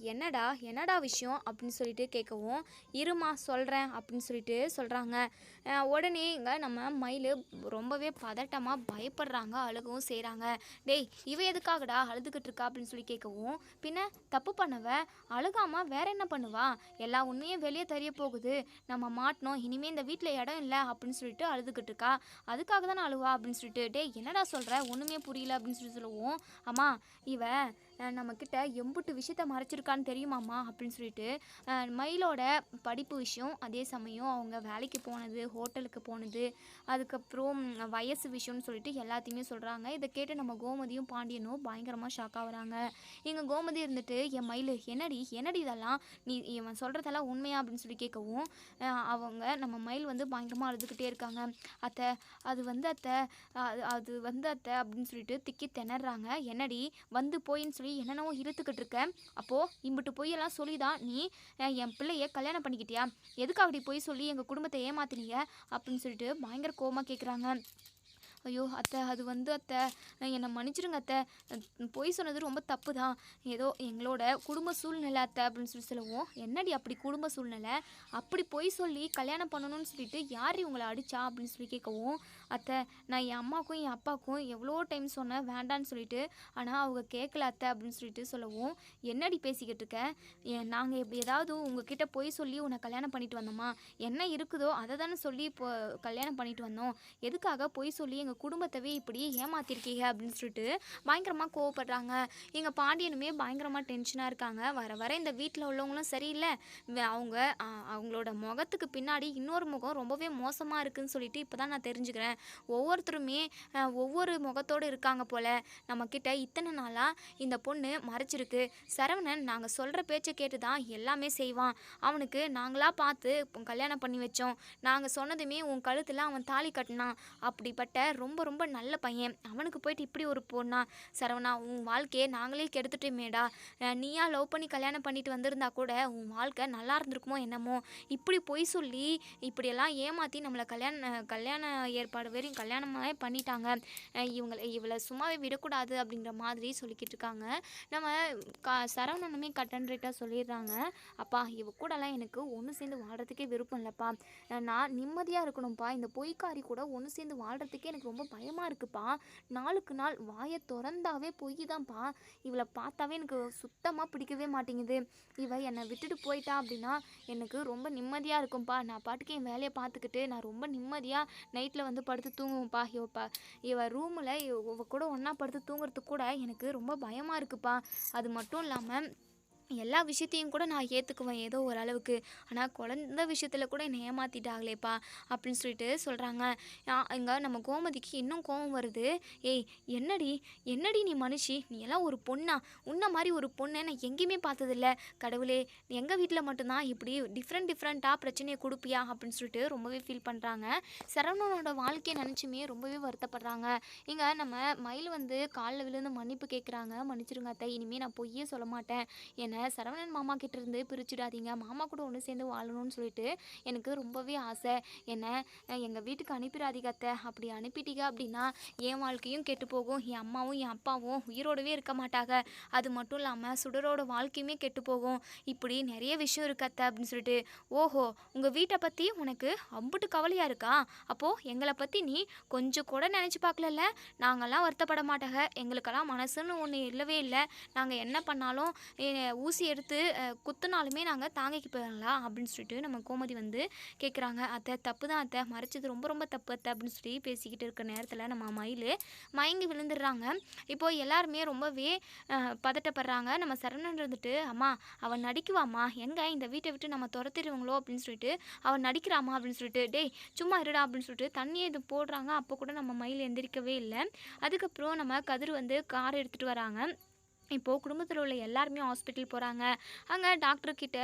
என்னடா விஷயம்?" அப்படின்னு சொல்லிட்டு கேட்கவும், "இருமா சொல்கிறேன்." அப்படின்னு சொல்லிட்டு சொல்கிறாங்க. உடனே இங்கே நம்ம மயில் ரொம்பவே பதட்டமாக பயப்படுறாங்க, அழுகவும் செய்கிறாங்க. "டேய் இவ எதுக்காகடா அழுதுகிட்டு இருக்கா?" அப்படின்னு சொல்லி கேட்கவும், "பின்ன தப்பு பண்ணவ அழுகாமல் வேற என்ன பண்ணுவா? எல்லா உண்மையும் வெளியே தெரிய போகுது. நம்ம மாட்டினோம், இனிமேல் இந்த வீட்டில் இடம் இல்லை அப்படின்னு சொல்லிட்டு அழுதுகிட்டு இருக்கா. அதுக்காக தானே அழுவா?" அப்படின்னு சொல்லிட்டு, "டேய் என்னடா சொல்கிற? ஒன்றுமே புரியல." அப்படின்னு சொல்லுவோம், "அம்மா இவ நம்மக்கிட்ட எம்புட்டு விஷயத்த மறைச்சிருக்கான்னு தெரியுமாம்மா?" அப்படின்னு சொல்லிட்டு மயிலோட படிப்பு விஷயம், அதே சமயம் அவங்க வேலைக்கு போனது, ஹோட்டலுக்கு போனது, அதுக்கப்புறம் வயசு விஷயம்னு சொல்லிட்டு எல்லாத்தையுமே சொல்கிறாங்க. இதை கேட்டு நம்ம கோமதியும் பாண்டியனும் பயங்கரமாக ஷாக் ஆகுறாங்க. இங்கே கோமதி இருந்துட்டு, "என் மயில் என்னடி இதெல்லாம்? நீ இவன் சொல்கிறதெல்லாம் உண்மையா?" அப்படின்னு சொல்லி கேட்கவும், அவங்க நம்ம மயில் வந்து பயங்கரமாக அழுதுகிட்டே இருக்காங்க. "அத்தை அது வந்து அத்தை அப்படின்னு சொல்லிட்டு திக்கி திணறாங்க. "என்னடி வந்து போயின்னு சொல்லி என்னென்னவோ இழுத்துக்கிட்டு இருக்க? அப்போது இம்பிட்டு பொய்யெல்லாம் சொல்லி தான் நீ என் பிள்ளைய கல்யாணம் பண்ணிக்கிட்டியா? எதுக்கு அப்படி பொய் சொல்லி எங்கள் குடும்பத்தை ஏமாத்தினீங்க?" அப்படின்னு சொல்லிட்டு பயங்கர கோவமாக கேட்குறாங்க. "ஐயோ அத்தை, அது வந்து அத்தை, என்னை மன்னிச்சிடுங்க அத்தை. பொய் சொன்னது ரொம்ப தப்பு தான். ஏதோ எங்களோட குடும்ப சூழ்நிலை அத்தை." அப்படின்னு சொல்லவும், "என்னடி அப்படி குடும்ப சூழ்நிலை? அப்படி பொய் சொல்லி கல்யாணம் பண்ணணும்னு சொல்லிட்டு யார் உங்களை அடிச்சா?" அப்படின்னு சொல்லி கேட்கவும், "அத்தை, நான் என் அம்மாவுக்கும் என் அப்பாவுக்கும் எவ்வளோ டைம் சொன்னேன் வேண்டான்னு சொல்லிட்டு. ஆனால் அவங்க கேட்கல அத்தை." அப்படின்னு சொல்லிட்டு சொல்லவும், "என்னடி பேசிக்கிட்டு இருக்க? நாங்கள் எப்படி ஏதாவது உங்ககிட்ட பொய் சொல்லி உன்னை கல்யாணம் பண்ணிட்டு வந்தோமா? என்ன இருக்குதோ அதை தானே சொல்லி இப்போ கல்யாணம் பண்ணிட்டு வந்தோம். எதுக்காக பொய் சொல்லி எங்கள் குடும்பத்தவே இப்படி ஏமாத்திருக்கீங்க?" அப்படின்னு சொல்லிட்டு பயங்கரமாக கோவப்படுறாங்க. எங்கள் பாண்டியனுமே பயங்கரமாக டென்ஷனாக இருக்காங்க. வர வர இந்த வீட்டில் உள்ளவங்களும் சரியில்லை. அவங்க அவங்களோட முகத்துக்கு பின்னாடி இன்னொரு முகம் ரொம்பவே மோசமாக இருக்குதுன்னு சொல்லிட்டு இப்போ தான் நான் தெரிஞ்சுக்கிறேன். ஒவ்வொருத்தருமே ஒவ்வொரு முகத்தோடு இருக்காங்க போல். நம்மக்கிட்ட இத்தனை நாளாக இந்த பொண்ணு மறைச்சிருக்கு. சரவணன் நாங்கள் சொல்கிற பேச்சை கேட்டு தான் எல்லாமே செய்வான். அவனுக்கு நாங்களாக பார்த்து கல்யாணம் பண்ணி வச்சோம். நாங்கள் சொன்னதுமே உன் கழுத்தில் அவன் தாலி கட்டினான். அப்படிப்பட்ட ரொம்ப ரொம்ப நல்ல பையன். அவனுக்கு போயிட்டு இப்படி ஒரு பொண்ணா? சரவணா, உன் வாழ்க்கையை நாங்களே கெடுத்துட்டோமேடா. நீயா லவ் பண்ணி கல்யாணம் பண்ணிட்டு வந்திருந்தா கூட உன் வாழ்க்கை நல்லா இருந்திருக்குமோ என்னமோ. இப்படி பொய் சொல்லி இப்படியெல்லாம் ஏமாற்றி நம்மளை கல்யாண ஏற்பாடு வரையும் கல்யாணமாகவே பண்ணிட்டாங்க. இவளை சும்மாவே விடக்கூடாது அப்படின்ற மாதிரி சொல்லிக்கிட்டு இருக்காங்க. நம்ம சரவணனுமே கட் அண்ட் ரைட்டாக சொல்லிடுறாங்க, "அப்பா இவ கூடலாம் எனக்கு ஒன்று சேர்ந்து வாழ்கிறதுக்கே விருப்பம் இல்லைப்பா. நான் நிம்மதியாக இருக்கணும்ப்பா. இந்த பொய்க்காரி கூட ஒன்று சேர்ந்து வாழ்கிறதுக்கே எனக்கு ரொம்ப பயமாக இருக்குப்பா. நாளுக்கு நாள் வாயை திறந்தாவே பொய் தான்ப்பா. இவளை பார்த்தாவே எனக்கு சுத்தமாக பிடிக்கவே மாட்டேங்குது. இவ என்னை விட்டுட்டு போயிட்டா அப்படின்னா எனக்கு ரொம்ப நிம்மதியாக இருக்கும்ப்பா. நான் பாட்டுக்கு என் வேலையை பார்த்துக்கிட்டு நான் ரொம்ப நிம்மதியாக நைட்டில் வந்து படுத்து தூங்குவேன்ப்பா. இவ ரூமில் இவ கூட ஒன்றா படுத்து தூங்குறதுக்கு கூட எனக்கு ரொம்ப பயமாக இருக்குப்பா. அது மட்டும் இல்லாமல் எல்லா விஷயத்தையும் கூட நான் ஏற்றுக்குவேன் ஏதோ ஓரளவுக்கு. ஆனால் குழந்த விஷயத்தில் கூட என்னை ஏமாற்றிட்டாங்களேப்பா அப்படின்னு சொல்லிட்டு சொல்கிறாங்க. இங்கே நம்ம கோமதிக்கு இன்னும் கோவம் வருது. ஏய், என்னடி என்னடி நீ மனுஷி, நீ எல்லாம் ஒரு பொண்ணா? உன்ன மாதிரி ஒரு பொண்ணை நான் எங்கேயுமே பார்த்ததில்ல. கடவுளே, எங்கள் வீட்டில் மட்டும்தான் இப்படி டிஃப்ரெண்ட்டாக பிரச்சனையை கொடுப்பியா அப்படின்னு சொல்லிட்டு ரொம்பவே ஃபீல் பண்ணுறாங்க. சரவணனோட வாழ்க்கையை நினச்சுமே ரொம்பவே வருத்தப்படுறாங்க. இங்கே நம்ம மயில் வந்து காலில் விழுந்து மன்னிப்பு கேட்குறாங்க. மன்னிச்சிருங்க அத்தை, இனிமேல் நான் பொய்யே சொல்ல மாட்டேன். என்னை சரவணன் மாமா கிட்ட இருந்து பிரிச்சுடாதீங்க, மாமா கூட ஒன்று சேர்ந்து வாழணும்னு சொல்லிட்டு எனக்கு ரொம்பவே ஆசை. என்னை எங்கள் வீட்டுக்கு அனுப்பிடாதீங்க அத்தை. அப்படி அனுப்பிட்டீங்க அப்படின்னா என் வாழ்க்கையும் கெட்டு போகும், என் அம்மாவும் என் அப்பாவும் உயிரோடவே இருக்க மாட்டாங்க. அது மட்டும் இல்லாமல் சுடரோட வாழ்க்கையுமே கெட்டு போகும். இப்படி நிறைய விஷயம் இருக்கு அத்தை அப்படின்னு சொல்லிட்டு. ஓஹோ, உங்கள் வீட்டை பற்றி உனக்கு அம்புட்டு கவலையாக இருக்கா? அப்போது எங்களை பற்றி நீ கொஞ்சம் கூட நினச்சி பார்க்கல. நாங்கள்லாம் வருத்தப்பட மாட்டாங்க, எங்களுக்கெல்லாம் மனசுன்னு ஒன்று இல்லவே இல்லை. நாங்கள் என்ன பண்ணாலும் ஊசி எடுத்து குத்துனாலுமே நாங்கள் தாங்கிக்கு போயிடலாம் அப்படின்னு சொல்லிட்டு நம்ம கோமதி வந்து கேட்குறாங்க. அத்தை, தப்பு தான் அத்தை, மறைச்சது ரொம்ப ரொம்ப தப்பு அத்தை அப்படின்னு சொல்லி பேசிக்கிட்டு இருக்க நேரத்தில் நம்ம மயில் மயங்கி விழுந்துடுறாங்க. இப்போது எல்லாருமே ரொம்பவே பதட்டப்படுறாங்க. நம்ம சரவணன் இருந்துட்டு, அம்மா அவன் நடிக்குவாம்மா, எங்கே இந்த வீட்டை விட்டு நம்ம துரத்திடுவாங்களோ அப்படின்னு சொல்லிட்டு அவன் நடிக்கிறாமா அப்படின்னு சொல்லிட்டு, டேய் சும்மா இருடா அப்படின்னு சொல்லிட்டு தண்ணியை இது போடுறாங்க. அப்போ கூட நம்ம மயில் எந்திரிக்கவே இல்லை. அதுக்கப்புறம் நம்ம கதிர் வந்து கார் எடுத்துகிட்டு வராங்க. இப்போது குடும்பத்தில் உள்ள எல்லாருமே ஹாஸ்பிட்டல் போகிறாங்க. அங்கே டாக்டர்கிட்ட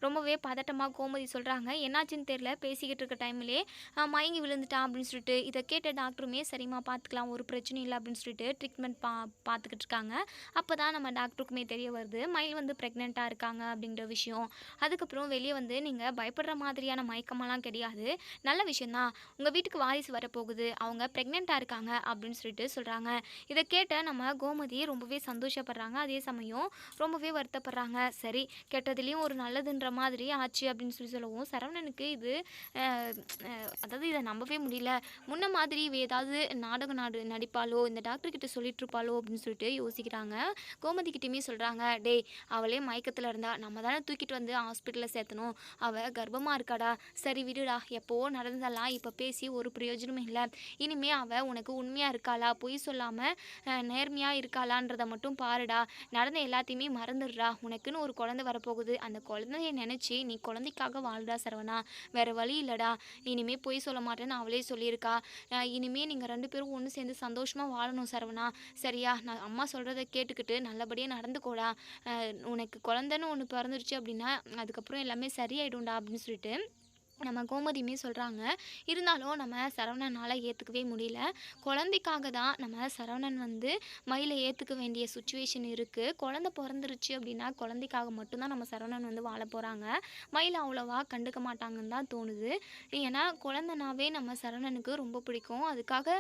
ரொம்பவே பதட்டமாக கோமதி சொல்கிறாங்க. என்னாச்சுன்னு தெரியல, பேசிக்கிட்டு இருக்க டைம்லேயே மயங்கி விழுந்துட்டான் அப்படின்னு சொல்லிட்டு. இதை கேட்ட டாக்டருமே சரிம்மா பார்த்துக்கலாம், ஒரு பிரச்சனையும் இல்லை அப்படின்னு சொல்லிட்டு ட்ரீட்மெண்ட் பார்த்துக்கிட்டு இருக்காங்க. அப்போ தான் நம்ம டாக்டருக்குமே தெரிய வருது மயில் வந்து ப்ரெக்னெண்ட்டாக இருக்காங்க அப்படிங்கிற விஷயம். அதுக்கப்புறம் வெளியே வந்து நீங்கள் பயப்படுற மாதிரியான மயக்கமெல்லாம் கிடையாது, நல்ல விஷயந்தான், உங்கள் வீட்டுக்கு வாரிசு வரப்போகுது, அவங்க ப்ரெக்னெண்ட்டாக இருக்காங்க அப்படின்னு சொல்லிட்டு சொல்கிறாங்க. இதை கேட்ட நம்ம கோமதி ரொம்பவே சந்தோஷப்படுறாங்க. அதே சமயம் ரொம்பவே வருத்தப்படுறாங்க. சரி, கெட்டதுலேயும் ஒரு நல்லதுன்ற மாதிரி ஆச்சு அப்படின்னு சொல்லவும் சரவணனுக்கு இது அதாவது இதை நம்பவே முடியல. முன்ன மாதிரி ஏதாவது நாடகம் நடிப்பாளோ, இந்த டாக்டர் கிட்ட சொல்லிட்டு இருப்பாளோ அப்படின்னு சொல்லிட்டு யோசிக்கிறாங்க. கோமதி கிட்டேயுமே சொல்கிறாங்க, டேய் அவளே மயக்கத்தில் இருந்தா, நம்ம தானே தூக்கிட்டு வந்து ஹாஸ்பிட்டலில் சேர்த்தணும், அவள் கர்ப்பமாக இருக்காடா, சரி விடுடா, எப்போவோ நடந்ததெல்லாம் இப்போ பேசி ஒரு பிரயோஜனமும் இல்லை. இனிமே அவள் உனக்கு உண்மையாக இருக்காளா, பொய் சொல்லாமல் நேர்மையாக இருக்காளான்றதை மட்டும் பாருடா, நடந்த எல்லாத்தையுமே மறந்துடுறா, உனக்குன்னு ஒரு குழந்தை வரப்போகுது, அந்த குழந்தைய நினச்சி நீ குழந்தைக்காக வாழ்டா சரவணா, வேறு வழி இல்லைடா, இனிமேல் பொய் சொல்ல மாட்டேன்னு அவளே சொல்லியிருக்கா. இனிமேல் நீங்கள் 2 பேரும் ஒன்று சேர்ந்து சந்தோஷமாக வாழணும் சரவணா, சரியா? நான் அம்மா சொல்கிறத கேட்டுக்கிட்டு நல்லபடியாக நடந்துக்கோடா, உனக்கு குழந்தைன்னு ஒன்று பிறந்துருச்சு அப்படின்னா அதுக்கப்புறம் எல்லாமே சரியாயிடும்டா அப்படின்னு சொல்லிட்டு நம்ம கோமதியுமே சொல்கிறாங்க. இருந்தாலும் நம்ம சரவணனால் ஏற்றுக்கவே முடியல. குழந்தைக்காக தான் நம்ம சரவணன் வந்து மயிலை ஏற்றுக்க வேண்டிய சுச்சுவேஷன் இருக்குது. குழந்தை பிறந்துருச்சு அப்படின்னா குழந்தைக்காக மட்டும்தான் நம்ம சரவணன் வந்து வாழ போகிறாங்க. மயில் அவ்வளோவா கண்டுக்க மாட்டாங்கன்னு தான் தோணுது. ஏன்னா குழந்தைனாவே நம்ம சரவணனுக்கு ரொம்ப பிடிக்கும். அதுக்காக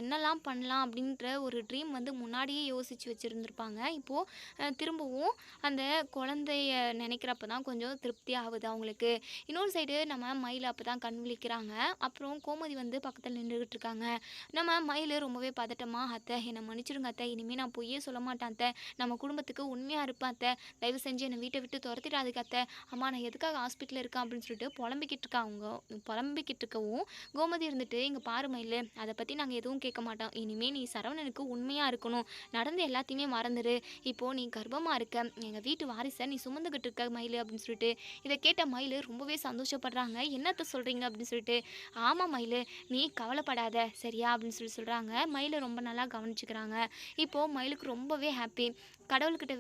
என்னெல்லாம் பண்ணலாம் அப்படின்ற ஒரு ட்ரீம் வந்து முன்னாடியே யோசித்து வச்சுருந்துருப்பாங்க. இப்போது திரும்பவும் அந்த குழந்தைய நினைக்கிறப்ப தான் கொஞ்சம் திருப்தி ஆகுது அவங்களுக்கு. இன்னொரு சைடு நம்ம மயில் அப்போ தான் கண் விழிக்கிறாங்க. அப்புறம் கோமதி வந்து பக்கத்தில் நின்றுக்கிட்டு இருக்காங்க. நம்ம மயில் ரொம்பவே பதட்டமாக, அத்தை என்னை மன்னிச்சிடுங்க அத்தை, இனிமேல் நான் பொய்யே சொல்ல மாட்டேன் அத்தை, நம்ம குடும்பத்துக்கு உண்மையாக இருப்பேன் அத்தை, தயவு செஞ்சு என்னை வீட்டை விட்டு துரத்திடாதுக்கு அத்தை, அம்மா நான் எதுக்காக ஹாஸ்பிட்டலில் இருக்கேன் அப்படின்னு சொல்லிட்டு புலம்பிக்கிட்டு இருக்கவும் கோமதி இருந்துட்டு, இங்கே பாரு மயில், அதை பற்றி நாங்கள் எதுவும் கேட்க மாட்டோம், இனிமேல் நீ சரவணனுக்கு உண்மையாக இருக்கணும், நடந்து எல்லாத்தையுமே மறந்துடு, இப்போது நீ கர்ப்பமாக இருக்க, எங்கள் வீட்டு வாரிசை நீ சுமந்துக்கிட்டு இருக்க மயில் அப்படின்னு சொல்லிட்டு. இதை கேட்ட மயில் ரொம்பவே சந்தோஷப்படுறாங்க. என்னத்த சொல்கிறீங்க அப்படின்னு சொல்லிட்டு. ஆமாம் மயில், நீ கவலைப்படாத சரியா அப்படின்னு சொல்கிறாங்க. மயிலை ரொம்ப நல்லா கவனிச்சுக்கிறாங்க. இப்போது மயிலுக்கு ரொம்பவே ஹாப்பி. கடவுள்கிட்ட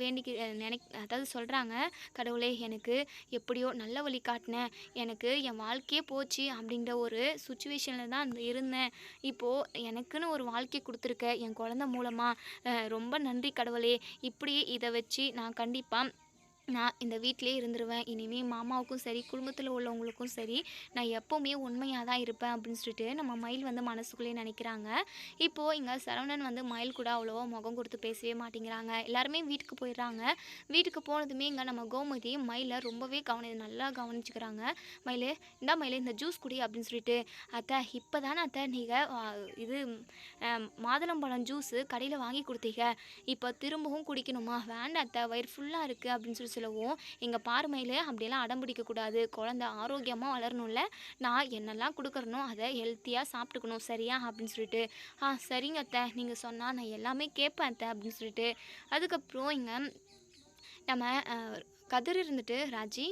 அதாவது சொல்கிறாங்க, கடவுளே எனக்கு எப்படியோ நல்ல வழி காட்டினேன், எனக்கு என் வாழ்க்கையே போச்சு அப்படிங்கிற ஒரு சுச்சுவேஷனில் தான் இருந்தேன், இப்போது எனக்குன்னு ஒரு வாழ்க்கை கொடுத்துருக்க என் குழந்தை மூலமாக ரொம்ப நன்றி கடவுளே, இப்படி இதை வச்சு நான் கண்டிப்பாக நான் இந்த வீட்டிலேயே இருந்துருவேன். இனிமே மாமாவுக்கும் சரி, குடும்பத்தில உள்ளவங்களுக்கும் சரி, நான் எப்பவுமே உண்மையா தான் இருப்பேன் அப்படின்னு சொல்லிட்டு நம்ம மயில் வந்து மனசுக்குள்ளேயே நினைக்கிறாங்க. இப்போ இங்க சரவணன் வந்து மயில் கூட அவ்வளவா முகம் கொடுத்து பேசவே மாட்டேங்கிறாங்க. எல்லாருமே வீட்டுக்கு போயிடுறாங்க. வீட்டுக்கு போனதுமே இங்க நம்ம கோமதி மயில ரொம்பவே நல்லா கவனிச்சுக்கிறாங்க. "மயிலு, இந்தா மயிலு இந்த ஜூஸ் குடி" அப்படின்னு சொல்லிட்டு. "அத்தை இப்பதானே அத்தை நீங்க இது மாதுளம்பழம் ஜூஸு கடையில வாங்கி குடுத்தீங்க. இப்ப திரும்பவும் குடிக்கணுமா? வேண்டாம் அத்தை வயிறு ஃபுல்லா இருக்கு" அப்படின்னு சொல்லவும், "இங்க பாரு மயிலு அப்படியெல்லாம் அடம் பிடிக்கக்கூடாது. குழந்தை ஆரோக்கியமா வளரணும்ல. நான் என்னெல்லாம் குடுக்குறேனோ அத ஹெல்த்தியா சாப்பிட்டுக்கணும் சரியா?" அப்படின்னு சொல்லிட்டு, சரிங்க அத்தை. நீங்க சொன்னா நான் எல்லாமே கேட்பேன் அத்தை" அப்படின்னு சொல்லிட்டு, அதுக்கப்புறம் இங்க நம்ம கதிர் இருந்துட்டு, "ராஜி,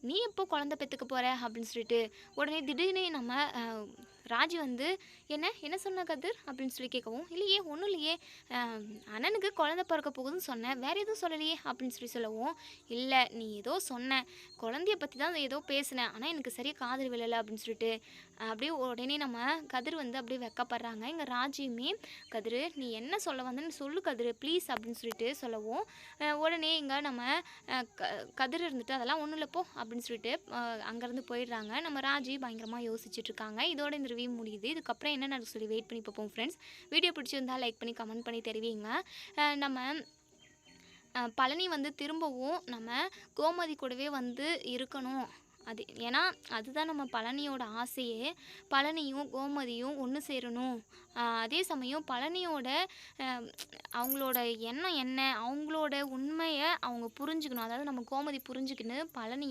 நீ எப்போ குழந்தை பெத்துக்க போற?" அப்படின்னு சொல்லிட்டு, உடனே திடீர்னு நம்ம ராஜி வந்து, என்ன சொன்ன கதிர்?" அப்படின்னு சொல்லி கேட்கவும், "இல்லையே, ஒன்றும் இல்லையே. அ அண்ணனுக்கு குழந்தை பொறக்க போகுதுன்னு சொன்னேன். வேற எதுவும் சொல்லலையே?" அப்படின்னு சொல்லவும், "இல்ல, நீ ஏதோ சொன்ன. குழந்தைய பத்தி தான் ஏதோ பேசின. ஆனா எனக்கு சரியா காதுல விழல" அப்படின்னு சொல்லிட்டு, அப்படியே உடனே நம்ம கதிர் வந்து அப்படியே வெட்கப்படுறாங்க. இங்க ராஜியுமே, "கதிரு, நீ என்ன சொல்ல வந்தன்னு சொல்லு கதிரு ப்ளீஸ்" அப்படின்னு சொல்லிட்டு சொல்லவும், உடனே இங்க நம்ம அ க கதிர் இருந்துட்டு, "அதெல்லாம் ஒண்ணும் இல்ல போ" அப்படின்னு சொல்லிட்டு அங்கேருந்து போயிடுறாங்க. நம்ம ராஜி பயங்கரமா யோசிச்சுட்டு இருக்காங்க. இதோட இந்த ரிவ்யூ முடியுது. இதுக்கப்புறம் என்ன நடக்குதுன்னு சொல்லி வெயிட் பண்ணி பார்ப்போம் ஃப்ரெண்ட்ஸ். வீடியோ பிடிச்சிருந்தா லைக் பண்ணி, கமெண்ட் பண்ணி தெரிவிங்க. நம்ம பழனி வந்து திரும்பவும் நம்ம கோமதி கூடவே வந்து இருக்கணும். அது ஏன்னா, அதுதான் நம்ம பழனியோட ஆசையே. பழனியும், கோமதியும் ஒண்ணு சேரணும். அதே சமயம் பழனியோட அ அவங்களோட எண்ணம் என்ன? அவங்களோட உண்மைய அவங்க புரிஞ்சுக்கணும். அதாவது நம்ம கோமதி புரிஞ்சுக்கின்னு பழனி